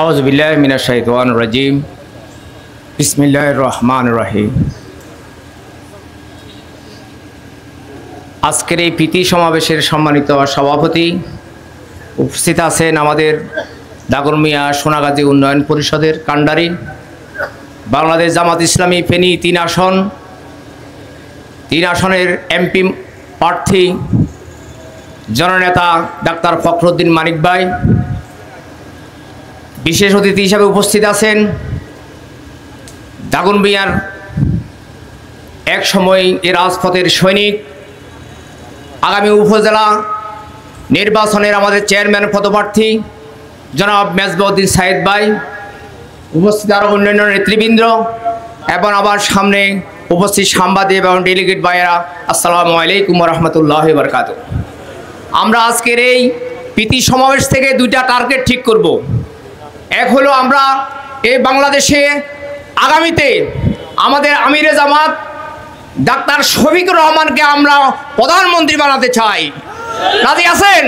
আউযুবিল্লাহি মিনাশ শাইতানির রাজিম। বিসমিল্লাহির রহমানির রহিম। আজকের এই প্রীতি সমাবেশের সম্মানিত সভাপতি, উপস্থিত আছেন আমাদের দাগনভূঞা সোনাগাজী উন্নয়ন পরিষদের কাণ্ডারি, বাংলাদেশ জামাত ইসলামী ফেনী 3 আসনের এমপি প্রার্থী জননেতা ডাক্তার ফখরুদ্দিন মানিক ভাই। বিশেষ অতিথি হিসাবে উপস্থিত আছেন দাগনভূঞার এক সময় এ রাজপথের সৈনিক, আগামী উপজেলা নির্বাচনের আমাদের চেয়ারম্যান পদপ্রার্থী জনাব মেজবাউদ্দিন সাইদ ভাই, উপস্থিত আরও অন্যান্য নেতৃবৃন্দ এবং আবার সামনে উপস্থিত সাংবাদিক এবং ডেলিগেট ভাইয়েরা, আসসালামু আলাইকুম ওয়া রাহমাতুল্লাহি ওয়া বারাকাতুহু। আমরা আজকের এই প্রীতি সমাবেশ থেকে 2টা টার্গেট ঠিক করব। এক হলো আমরা এই বাংলাদেশে আগামীতে আমাদের আমিরে জামাত ডাক্তার শফিকুর রহমানকে আমরা প্রধানমন্ত্রী বানাতে চাই। রাজি আছেন?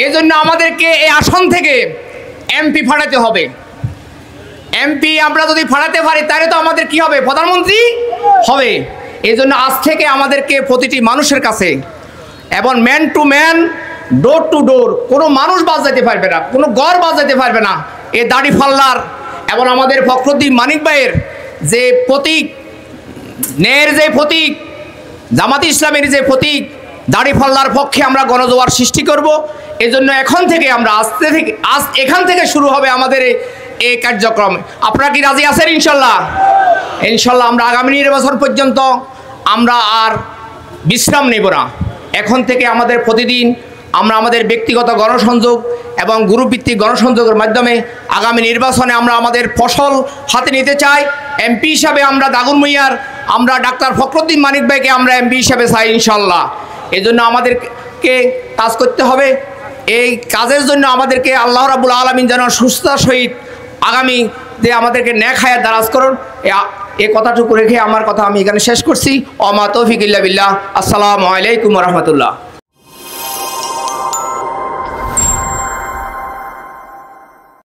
এই জন্য আমাদেরকে এই আসন থেকে এমপি ফাটাতে হবে। এমপি আমরা যদি ফাটাতে পারি তাহলে তো আমাদের কি হবে? প্রধানমন্ত্রী হবে। এই জন্য আজ থেকে আমাদেরকে প্রতিটি মানুষের কাছে এবং man to man, door to door, কোনো মানুষ বাদ যেতে পারবে না, কোনো ঘর বাদ যেতে পারবে না। এ দাড়ি ফাল্লার এবং আমাদের ফখরুদ্দিন মানিক ভাইয়ের যে প্রতীক, ন্যায়ের যে প্রতীক, জামাত ইসলামের যে প্রতীক, দাড়ি ফাল্লার পক্ষে আমরা গণজোয়ার সৃষ্টি করব। এই জন্য এখন থেকে আমরা আজ এখান থেকে শুরু হবে আমাদের এই কার্যক্রম। আপনারা কি রাজি আছেন? ইনশাল্লাহ। ইনশাল্লাহ আমরা আগামী নির্বাচন পর্যন্ত আমরা আর বিশ্রাম নেব না। এখন থেকে আমাদের প্রতিদিন আমরা আমাদের ব্যক্তিগত গণসংযোগ এবং গ্রুপভিত্তিক গণসংযোগের মাধ্যমে আগামী নির্বাচনে আমরা আমাদের ফসল হাতে নিতে চাই। এমপি হিসাবে আমরা দাগনভূঞার আমরা ডাক্তার ফখরুদ্দিন মানিক ভাইকে আমরা এমপি হিসাবে চাই ইনশাল্লাহ। এই জন্য আমাদেরকে কাজ করতে হবে। এই কাজের জন্য আমাদেরকে আল্লাহ রাব্বুল আলামিন যেন সুস্থতার সহিত আগামীতে আমাদেরকে ন্যাক হায়াত দারাজ করুন। এই কথাটুকু রেখে আমার কথা আমি এখানে শেষ করছি। ওমা তৌফিক ইল্লা বিল্লাহ। আসসালামু আলাইকুম ওয়া রাহমাতুল্লাহ।